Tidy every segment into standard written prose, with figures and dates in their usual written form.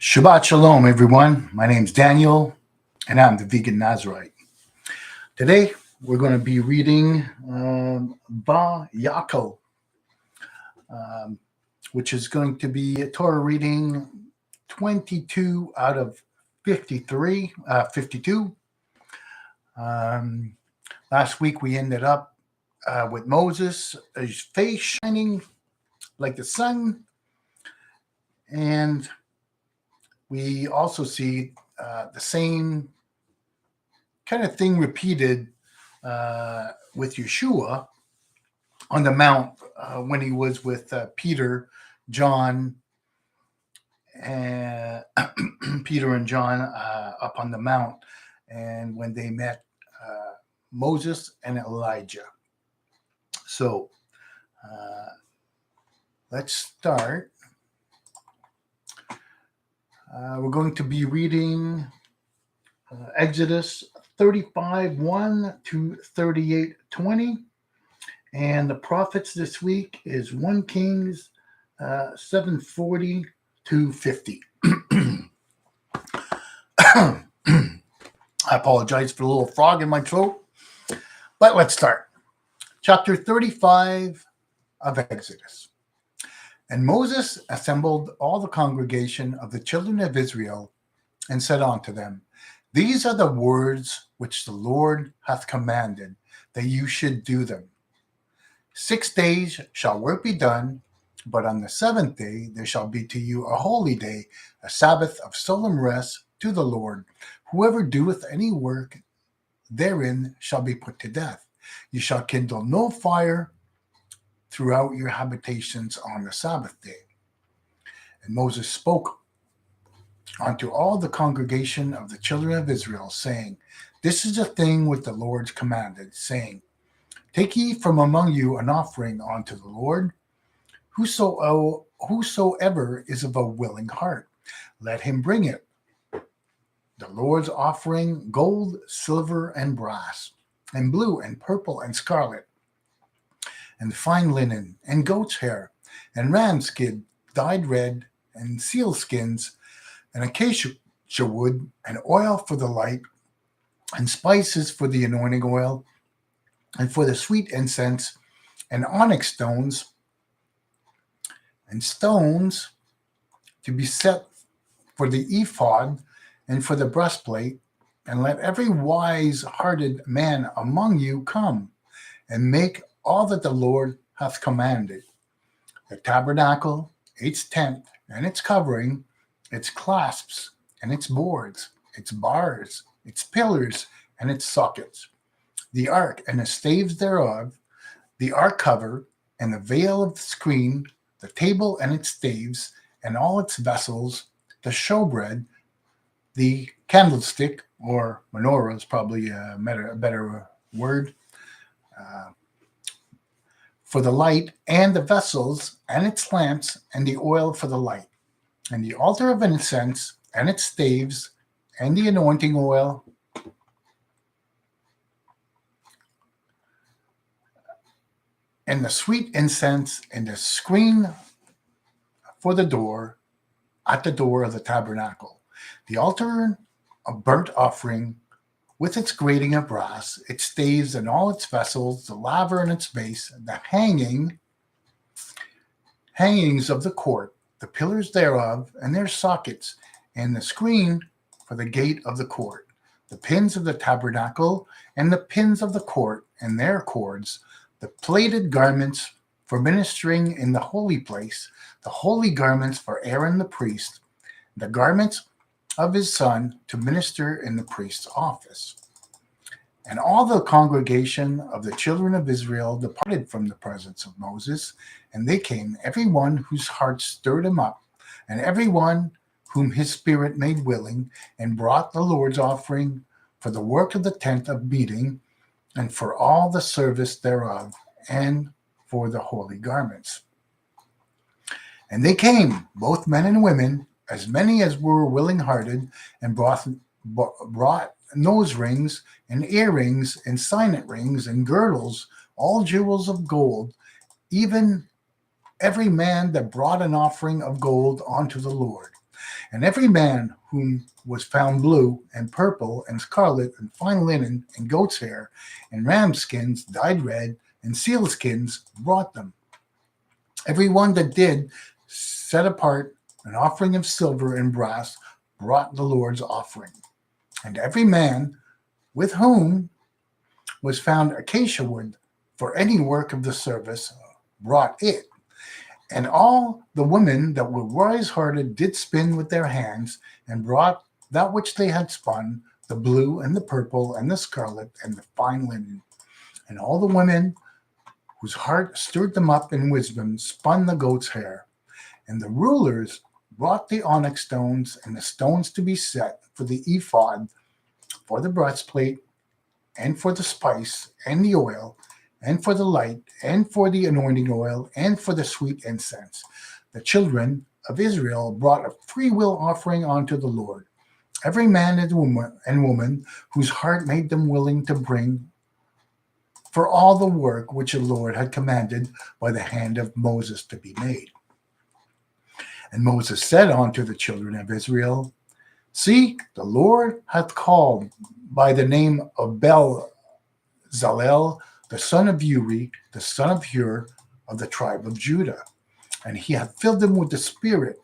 Shabbat Shalom, everyone. My name's Daniel, and I'm the Vegan Nazarite. Today, we're going to be reading Va-yakhel, which is going to be a Torah reading 22 out of 52. Last week, we ended up with Moses, his face shining like the sun, and we also see the same kind of thing repeated with Yeshua on the mount when he was with Peter, John, and Peter and John up on the mount, and when they met Moses and Elijah. So let's start. We're going to be reading Exodus 35:1 to 38:20, and the prophets this week is 1 Kings 7:40 to 50. I apologize for the little frog in my throat, but let's start. Chapter 35 of Exodus. And Moses assembled all the congregation of the children of Israel and said unto them, These are the words which the Lord hath commanded, that you should do them. 6 days shall work be done, but on the seventh day there shall be to you a holy day, a Sabbath of solemn rest to the Lord. Whoever doeth any work therein shall be put to death. You shall kindle no fire throughout your habitations on the Sabbath day. And Moses spoke unto all the congregation of the children of Israel, saying, This is a thing which the Lord commanded, saying, Take ye from among you an offering unto the Lord. Whosoever is of a willing heart, let him bring it. The Lord's offering, gold, silver, and brass, and blue, and purple, and scarlet, and fine linen, and goat's hair, and ram skin dyed red, and seal skins, and acacia wood, and oil for the light, and spices for the anointing oil, and for the sweet incense, and onyx stones, and stones to be set for the ephod, and for the breastplate. And let every wise-hearted man among you come, and make all that the Lord hath commanded. The tabernacle, its tent, and its covering, its clasps, and its boards, its bars, its pillars, and its sockets, the ark and the staves thereof, the ark cover, and the veil of the screen, the table and its staves, and all its vessels, the showbread, the candlestick, or menorah is probably a better word, for the light, and the vessels, and its lamps, and the oil for the light, and the altar of incense, and its staves, and the anointing oil, and the sweet incense, and the screen for the door, at the door of the tabernacle, the altar of burnt offering, with its grating of brass, its staves and all its vessels, the laver and its base, the hangings of the court, the pillars thereof, and their sockets, and the screen for the gate of the court, the pins of the tabernacle, and the pins of the court, and their cords, the plaited garments for ministering in the holy place, the holy garments for Aaron the priest, the garments of his son to minister in the priest's office. And all the congregation of the children of Israel departed from the presence of Moses, and they came, every one whose heart stirred him up, and every one whom his spirit made willing, and brought the Lord's offering for the work of the tent of meeting, and for all the service thereof, and for the holy garments. And they came, both men and women, as many as were willing-hearted, and brought nose rings, and earrings, and signet rings, and girdles, all jewels of gold, even every man that brought an offering of gold unto the Lord. And every man whom was found blue and purple and scarlet and fine linen and goat's hair and ram skins dyed red and seal skins brought them. Every one that did set apart an offering of silver and brass brought the Lord's offering. And every man with whom was found acacia wood for any work of the service brought it. And all the women that were wise-hearted did spin with their hands, and brought that which they had spun, the blue and the purple and the scarlet and the fine linen. And all the women whose heart stirred them up in wisdom spun the goat's hair. And the rulers brought the onyx stones and the stones to be set for the ephod, for the breastplate, and for the spice, and the oil, and for the light, and for the anointing oil, and for the sweet incense. The children of Israel brought a freewill offering unto the Lord, every man and woman whose heart made them willing to bring for all the work which the Lord had commanded by the hand of Moses to be made. And Moses said unto the children of Israel, See, the Lord hath called by the name of Bezalel, the son of Uri, the son of Hur, of the tribe of Judah. And he hath filled them with the Spirit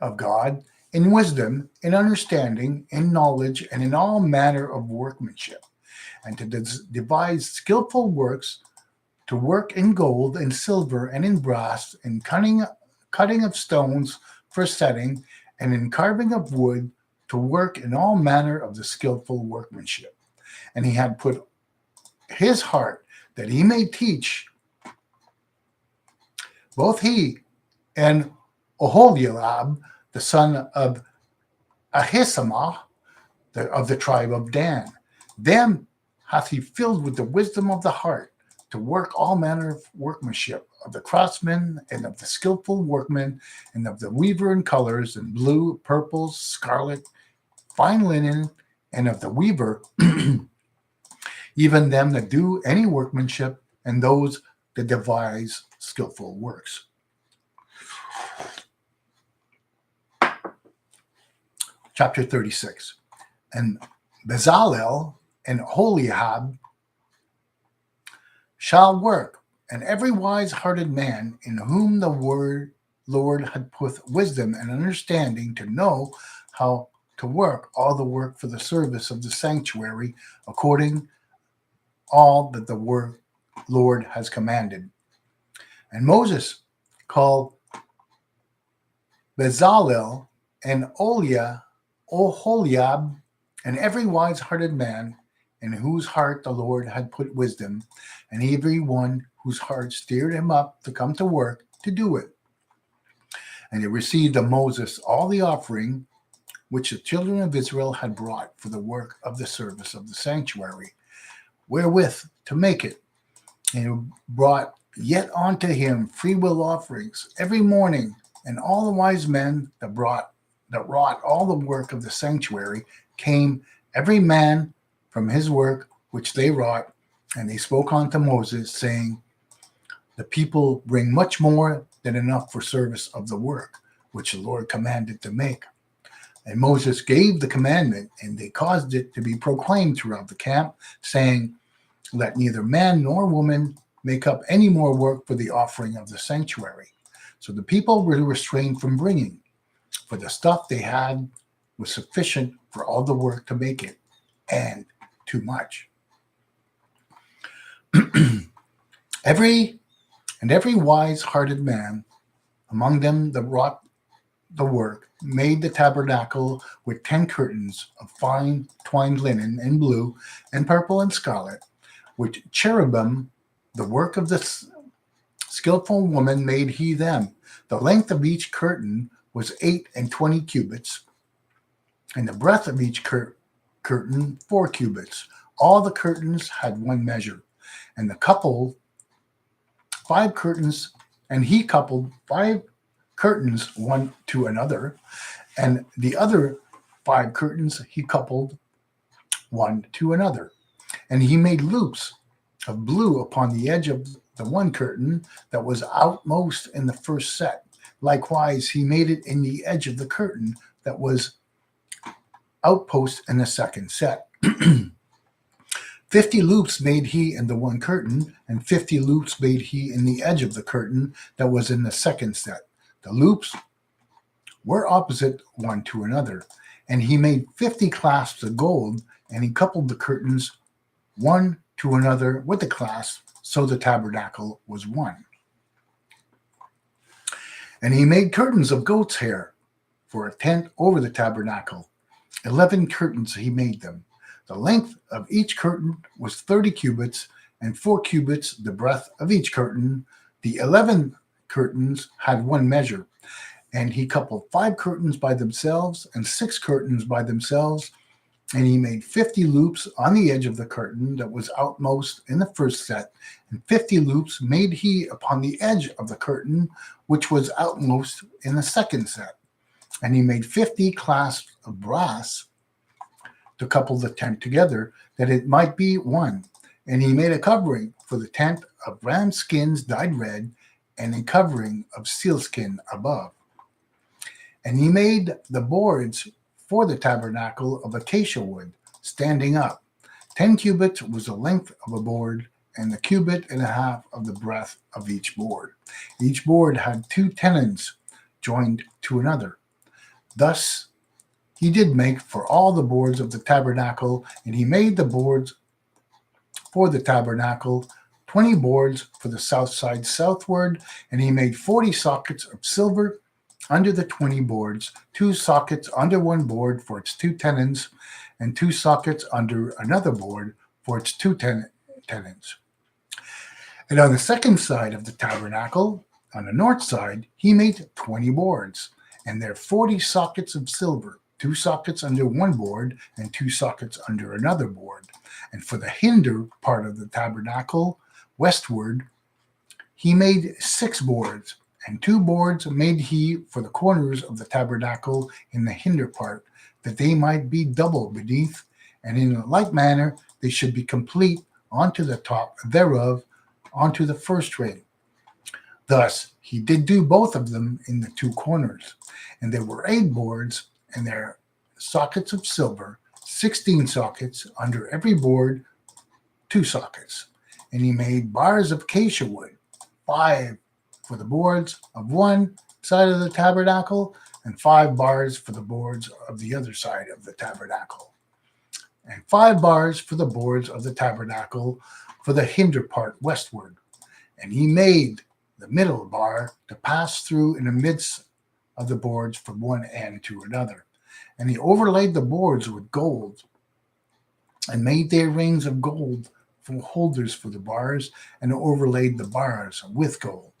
of God, in wisdom, in understanding, in knowledge, and in all manner of workmanship, and to devise skillful works, to work in gold and silver and in brass, in cutting of stones for setting, and in carving of wood, to work in all manner of the skillful workmanship. And he had put his heart that he may teach both he and Oholiab, the son of Ahisamach, of the tribe of Dan. Them hath he filled with the wisdom of the heart, to work all manner of workmanship, of the craftsman, and of the skillful workman, and of the weaver in colors, and blue, purple, scarlet, fine linen, and of the weaver, even them that do any workmanship, and those that devise skillful works. Chapter 36. And Bezalel and Oholiab shall work, and every wise-hearted man in whom the Lord had put wisdom and understanding to know how to work all the work for the service of the sanctuary, according all that the Lord has commanded. And Moses called Bezalel and Oholiab, and every wise-hearted man in whose heart the Lord had put wisdom, and every one whose heart stirred him up to come to work to do it. And they received of Moses all the offering which the children of Israel had brought for the work of the service of the sanctuary, wherewith to make it. And he brought yet unto him freewill offerings every morning, and all the wise men that wrought all the work of the sanctuary came, every man from his work which they wrought, and they spoke unto Moses, saying, The people bring much more than enough for service of the work which the Lord commanded to make. And Moses gave the commandment, and they caused it to be proclaimed throughout the camp, saying, Let neither man nor woman make up any more work for the offering of the sanctuary. So the people were restrained from bringing, for the stuff they had was sufficient for all the work to make it, and too much. Every wise-hearted man among them that wrought the work made the tabernacle with 10 curtains of fine twined linen and blue and purple and scarlet, with cherubim. The work of the skillful woman made he them. The length of each curtain was 28 cubits, and the breadth of each curtain 4 cubits. All the curtains had one measure, and he coupled 5 curtains one to another, and the other 5 curtains he coupled one to another. And he made loops of blue upon the edge of the one curtain that was outmost in the first set, Likewise, he made it in the edge of the curtain that was outpost in the second set. 50 loops made he in the one curtain, and 50 loops made he in the edge of the curtain that was in the second set. The loops were opposite one to another, and he made 50 clasps of gold, and he coupled the curtains one to another with the clasp, so the tabernacle was one. And he made curtains of goat's hair for a tent over the tabernacle. 11 curtains he made them. The length of each curtain was 30 cubits, and 4 cubits the breadth of each curtain. The 11 curtains had one measure. And he coupled 5 curtains by themselves and 6 curtains by themselves. And he made 50 loops on the edge of the curtain that was outmost in the first set, and 50 loops made he upon the edge of the curtain which was outmost in the second set. And he made 50 clasps of brass to couple the tent together, that it might be one. And he made a covering for the tent of ram skins dyed red, and a covering of sealskin above. And he made the boards for the tabernacle of acacia wood, standing up. 10 cubits was the length of a board, and the cubit and a half of the breadth of each board. Each board had 2 tenons joined to another. Thus he did make for all the boards of the tabernacle, and he made the boards for the tabernacle, 20 boards for the south side southward, and he made 40 sockets of silver under the 20 boards, 2 sockets under one board for its 2 tenons, and 2 sockets under another board for its 2 tenons. And on the second side of the tabernacle, on the north side, he made 20 boards, and there 40 sockets of silver, 2 sockets under one board and 2 sockets under another board. And for the hinder part of the tabernacle, westward, he made 6 boards, and 2 boards made he for the corners of the tabernacle in the hinder part, that they might be double beneath, and in like manner they should be complete onto the top thereof, onto the first ring. Thus he did do both of them in the 2 corners. And there were 8 boards, and their sockets of silver, 16 sockets under every board, 2 sockets. And he made bars of acacia wood, 5 for the boards of one side of the tabernacle, and 5 bars for the boards of the other side of the tabernacle, and 5 bars for the boards of the tabernacle for the hinder part westward. And he made the middle bar to pass through in the midst of the boards from one end to another. And he overlaid the boards with gold, and made their rings of gold for holders for the bars, and overlaid the bars with gold.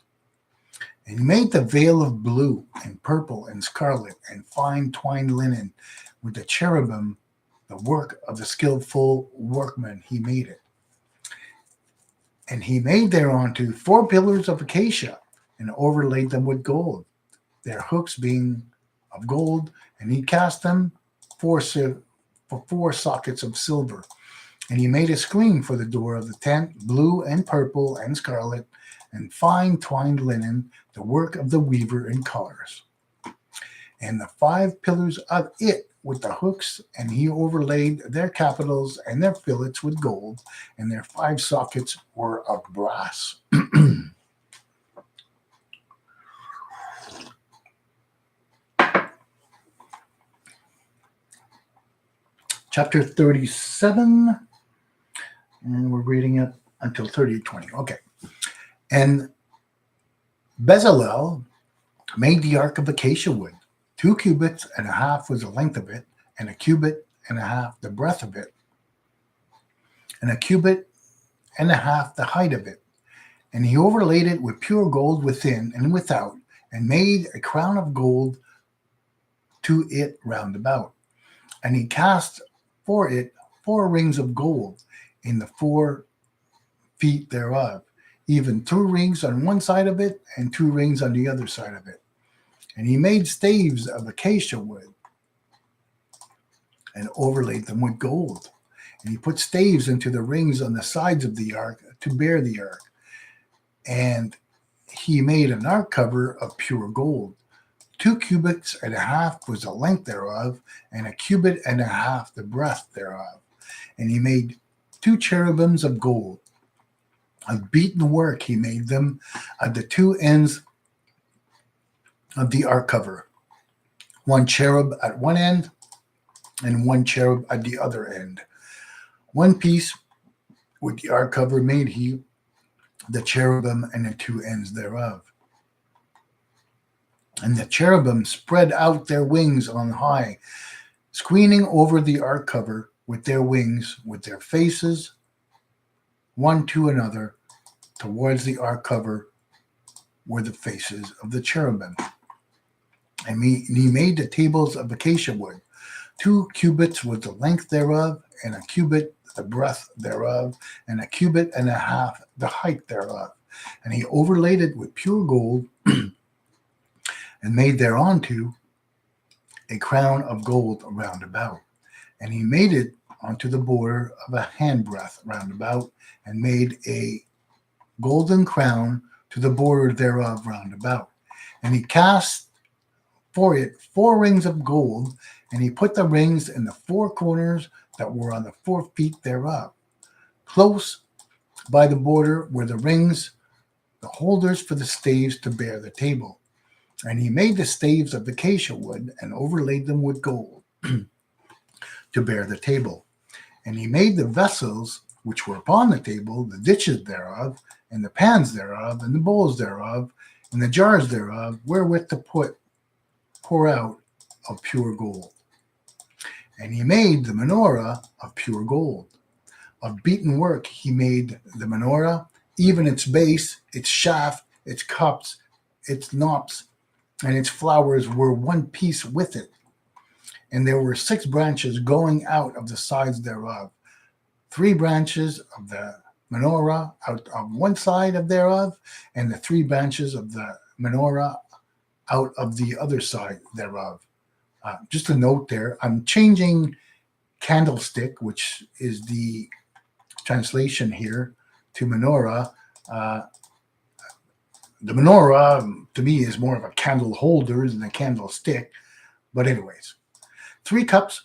And he made the veil of blue and purple and scarlet and fine twined linen with the cherubim, the work of the skillful workman. He made it. And he made thereunto 4 pillars of acacia, and overlaid them with gold, their hooks being of gold, and he cast them for 4 sockets of silver. And he made a screen for the door of the tent, blue and purple and scarlet, and fine twined linen, the work of the weaver in colors. And the 5 pillars of it with the hooks, and he overlaid their capitals and their fillets with gold, and their 5 sockets were of brass. Chapter 37, and we're reading it until 30:20. Okay. And Bezalel made the ark of acacia wood. 2 cubits and a half was the length of it, and a cubit and a half the breadth of it, and a cubit and a half the height of it. And he overlaid it with pure gold within and without, and made a crown of gold to it round about. And he cast for it 4 rings of gold in the 4 feet thereof, even 2 rings on one side of it, and 2 rings on the other side of it. And he made staves of acacia wood, and overlaid them with gold. And he put staves into the rings on the sides of the ark to bear the ark. And he made an ark cover of pure gold. 2 cubits and a half was the length thereof, and 1.5 cubits the breadth thereof. And he made 2 cherubims of gold. Of beaten work he made them at the 2 ends of the ark cover, 1 cherub at one end and 1 cherub at the other end. One piece with the ark cover made he the cherubim and the 2 ends thereof. And the cherubim spread out their wings on high, screening over the ark cover with their wings, with their faces one to another. Towards the ark cover were the faces of the cherubim. And he made the tables of acacia wood. 2 cubits was the length thereof, and 1 cubit the breadth thereof, and 1.5 cubits the height thereof. And he overlaid it with pure gold, and made thereunto a crown of gold round about. And he made it unto the border of a handbreadth round about, and made a golden crown to the border thereof round about. And he cast for it 4 rings of gold, and he put the rings in the 4 corners that were on the 4 feet thereof. Close by the border were the rings, the holders for the staves to bear the table. And he made the staves of acacia wood, and overlaid them with gold to bear the table. And he made the vessels which were upon the table, the dishes thereof, and the pans thereof, and the bowls thereof, and the jars thereof, wherewith to pour out of pure gold. And he made the menorah of pure gold. Of beaten work he made the menorah, even its base, its shaft, its cups, its knops, and its flowers were one piece with it. And there were 6 branches going out of the sides thereof, 3 branches of the menorah out of one side of thereof, and the 3 branches of the menorah out of the other side thereof. Just a note there, I'm changing candlestick, which is the translation here, to menorah. The menorah, to me, is more of a candle holder than a candlestick. But anyways, 3 cups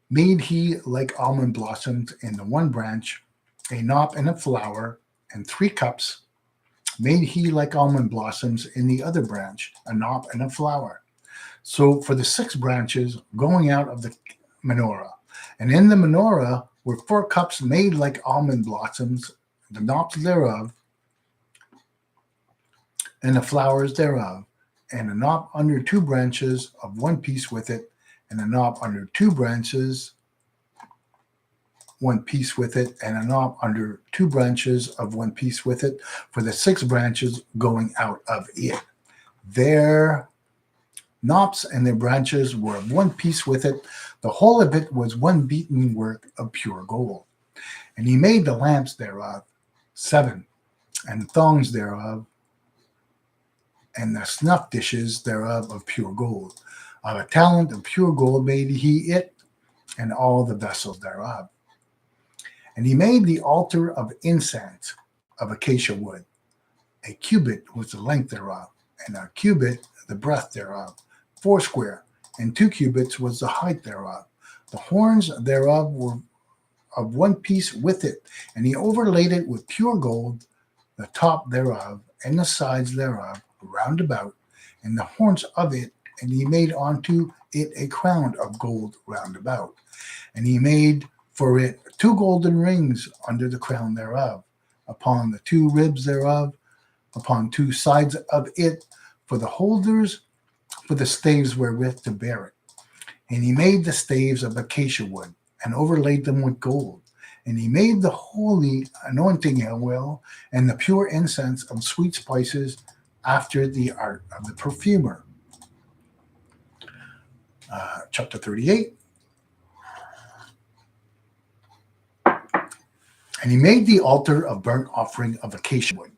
made he like almond blossoms in the one branch, a knop and a flower, and 3 cups made he like almond blossoms in the other branch, a knop and a flower. So for the 6 branches going out of the menorah, and in the menorah were 4 cups made like almond blossoms, the knops thereof, and the flowers thereof, and a knop under 2 branches of one piece with it, and a knop under 2 branches, one piece with it, and a knop under 2 branches of one piece with it, for the 6 branches going out of it. Their knops and their branches were of one piece with it. The whole of it was one beaten work of pure gold. And he made the lamps thereof 7, and thongs thereof, and the snuff dishes thereof of pure gold. Of a talent of pure gold made he it, and all the vessels thereof. And he made the altar of incense of acacia wood. 1 cubit was the length thereof, and 1 cubit the breadth thereof, 4 square, and 2 cubits was the height thereof. The horns thereof were of one piece with it, and he overlaid it with pure gold, the top thereof, and the sides thereof, round about, and the horns of it, and he made unto it a crown of gold round about. And he made for it 2 golden rings under the crown thereof, upon the 2 ribs thereof, upon 2 sides of it, for the holders, for the staves wherewith to bear it. And he made the staves of acacia wood, and overlaid them with gold. And he made the holy anointing oil, and the pure incense of sweet spices, after the art of the perfumer. Chapter 38. And he made the altar of burnt offering of acacia wood.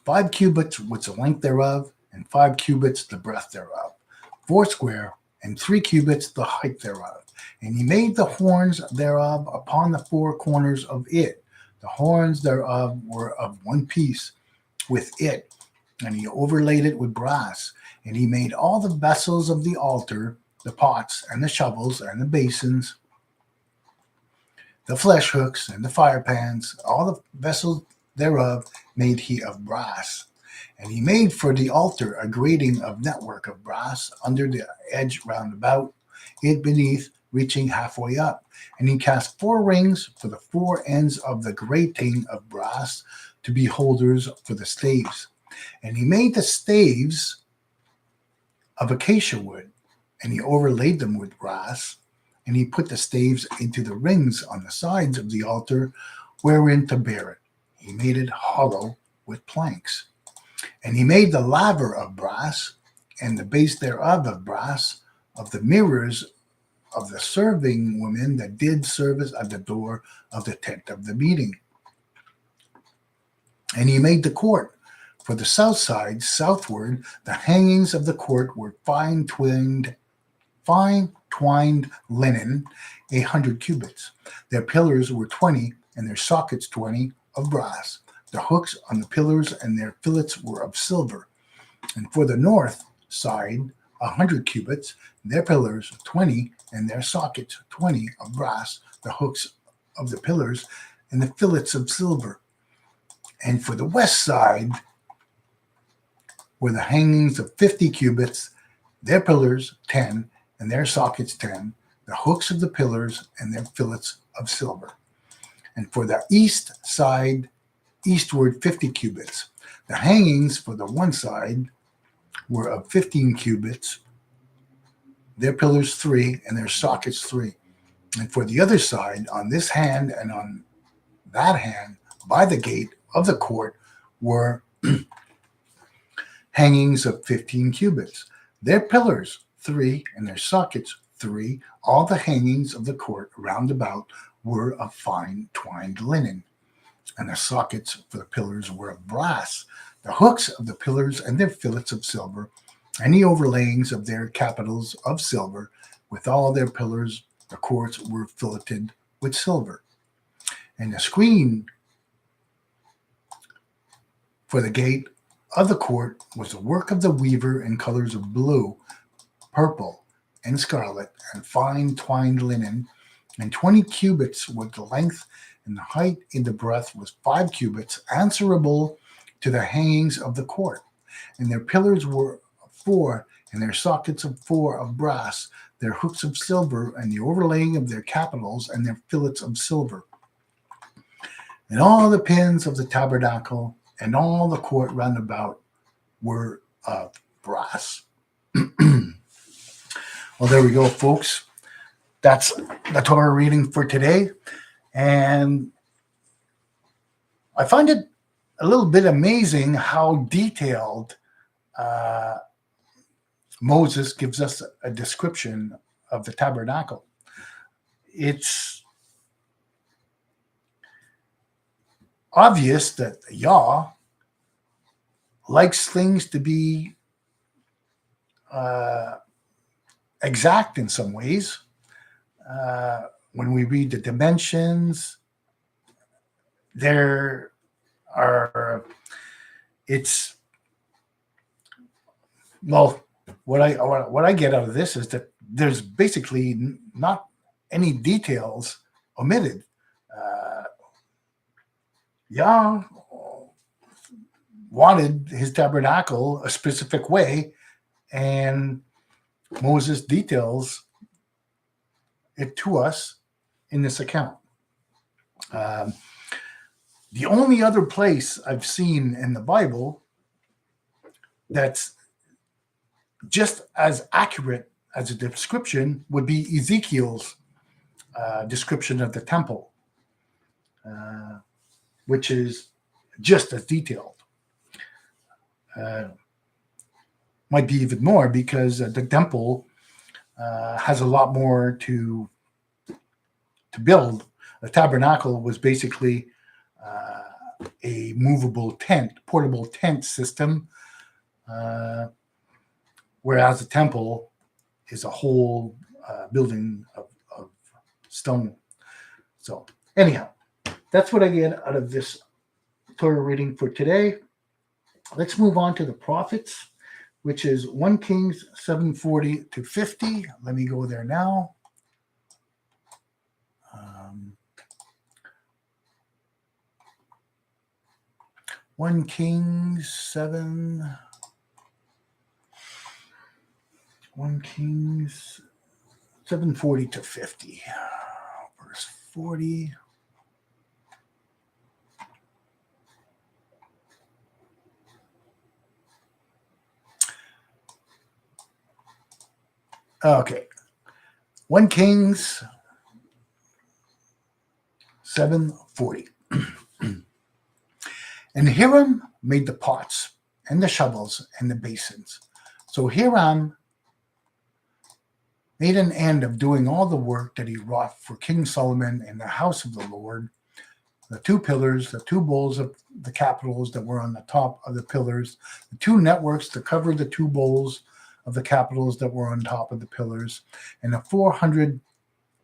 5 cubits was the length thereof, and 5 cubits the breadth thereof, 4 square, and 3 cubits the height thereof. And he made the horns thereof upon the 4 corners of it. The horns thereof were of one piece with it, and he overlaid it with brass. And he made all the vessels of the altar, the pots and the shovels and the basins, the flesh hooks and the fire pans, all the vessels thereof made he of brass. And he made for the altar a grating of network of brass under the edge round about it beneath, reaching halfway up. And he cast 4 rings for the 4 ends of the grating of brass to be holders for the staves. And he made the staves of acacia wood, and he overlaid them with brass. And he put the staves into the rings on the sides of the altar wherein to bear it. He made it hollow with planks. And he made the laver of brass, and the base thereof of brass, of the mirrors of the serving women that did service at the door of the tent of the meeting. And he made the court. For the south side, southward, the hangings of the court were fine twined linen, 100 cubits. Their pillars were 20, and their sockets 20 of brass. The hooks on the pillars and their fillets were of silver. And for the north side, 100 cubits, their pillars 20, and their sockets 20 of brass. The hooks of the pillars and the fillets of silver. And for the west side were the hangings of 50 cubits, their pillars 10, and their sockets 10, the hooks of the pillars and their fillets of silver. And for the east side, eastward 50 cubits. The hangings for the one side were of 15 cubits, their pillars 3, and their sockets 3. And for the other side, on this hand and on that hand, by the gate of the court, were hangings of 15 cubits. Their pillars 3, and their sockets 3. All the hangings of the court round about were of fine twined linen, and the sockets for the pillars were of brass. The hooks of the pillars and their fillets of silver, and the overlayings of their capitals of silver. With all their pillars, the courts were filleted with silver. And the screen for the gate of the court was the work of the weaver in colors of blue, purple, and scarlet, and fine twined linen, and 20 cubits was the length, and the height in the breadth was 5 cubits, answerable to the hangings of the court. And their pillars were 4, and their sockets of 4 of brass, their hooks of silver, and the overlaying of their capitals and their fillets of silver. And all the pins of the tabernacle and all the court round about were of brass. Well, there we go, folks. That's the Torah reading for today. And I find it a little bit amazing how detailed Moses gives us a description of the tabernacle. It's obvious that Yah likes things to be exact in some ways. When we read the dimensions, there are, it's, well, what I get out of this is that there's basically not any details omitted. Yah wanted his tabernacle a specific way, and Moses details it to us in this account. The only other place I've seen in the Bible that's just as accurate as a description would be Ezekiel's description of the temple, which is just as detailed. Might be even more, because the temple has a lot more to build. The tabernacle was basically a movable tent, portable tent system, whereas the temple is a whole building of stone. So anyhow, that's what I get out of this Torah reading for today. let's move on to the prophets, which is 1 Kings 7:40 to 50. Let me go there now. 1 Kings 7. 1 Kings 7:40 to 50. Verse 40. Okay. 1 Kings 7:40. And Hiram made the pots and the shovels and the basins. So Hiram made an end of doing all the work that he wrought for King Solomon in the house of the Lord. The 2 pillars, the 2 bowls of the capitals that were on the top of the pillars, the 2 networks to cover the 2 bowls of the capitals that were on top of the pillars, and the 400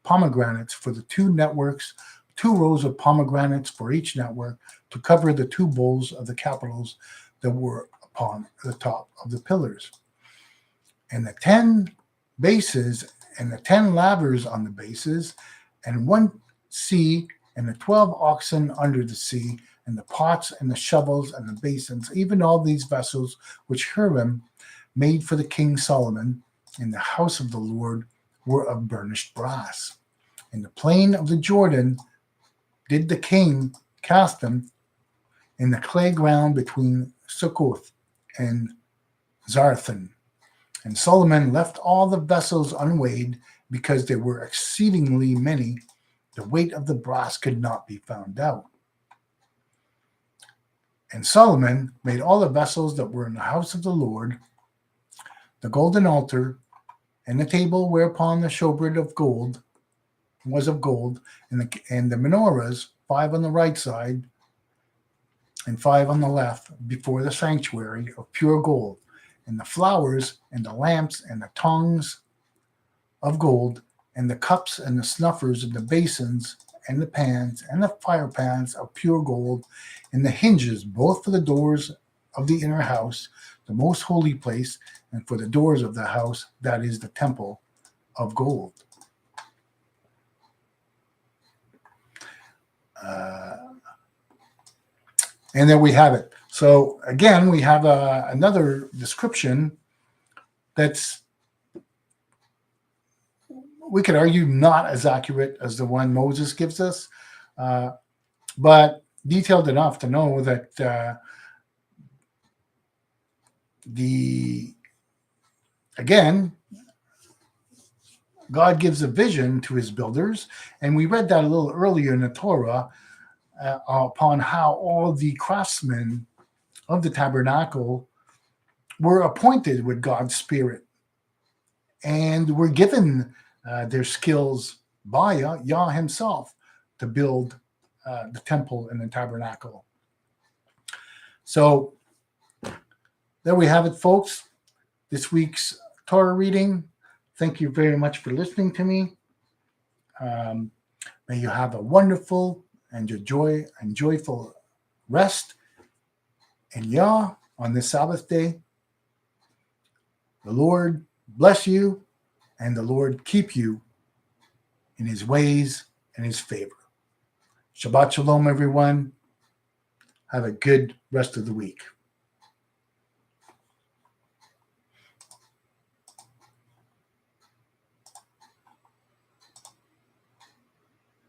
pomegranates for the 2 networks, 2 rows of pomegranates for each network to cover the 2 bowls of the capitals that were upon the top of the pillars. And the 10 bases and the 10 lavers on the bases, and 1 sea and the 12 oxen under the sea, and the pots and the shovels and the basins, even all these vessels which Hiram made for the King Solomon in the house of the Lord were of burnished brass. In the plain of the Jordan did the king cast them in the clay ground between Succoth and Zarthan. And Solomon left all the vessels unweighed because they were exceedingly many. The weight of the brass could not be found out. And Solomon made all the vessels that were in the house of the Lord, the golden altar, and the table whereupon the showbread of gold was of gold, and the menorahs, 5 on the right side and 5 on the left, before the sanctuary of pure gold, and the flowers and the lamps and the tongues of gold, and the cups and the snuffers and the basins and the pans and the fire pans of pure gold, and the hinges both for the doors of the inner house, the most holy place, and for the doors of the house, that is the temple, of gold. And there we have it. So again, we have another description that's, we could argue, not as accurate as the one Moses gives us, but detailed enough to know that God gives a vision to his builders, and we read that a little earlier in the Torah upon how all the craftsmen of the tabernacle were appointed with God's Spirit and were given their skills by Yah himself to build the temple and the tabernacle. So there we have it, folks. This week's Torah reading. Thank you very much for listening to me. May you have a wonderful and joyful rest in Yah on this Sabbath day. The Lord bless you, and the Lord keep you in his ways and his favor. Shabbat shalom, everyone. Have a good rest of the week.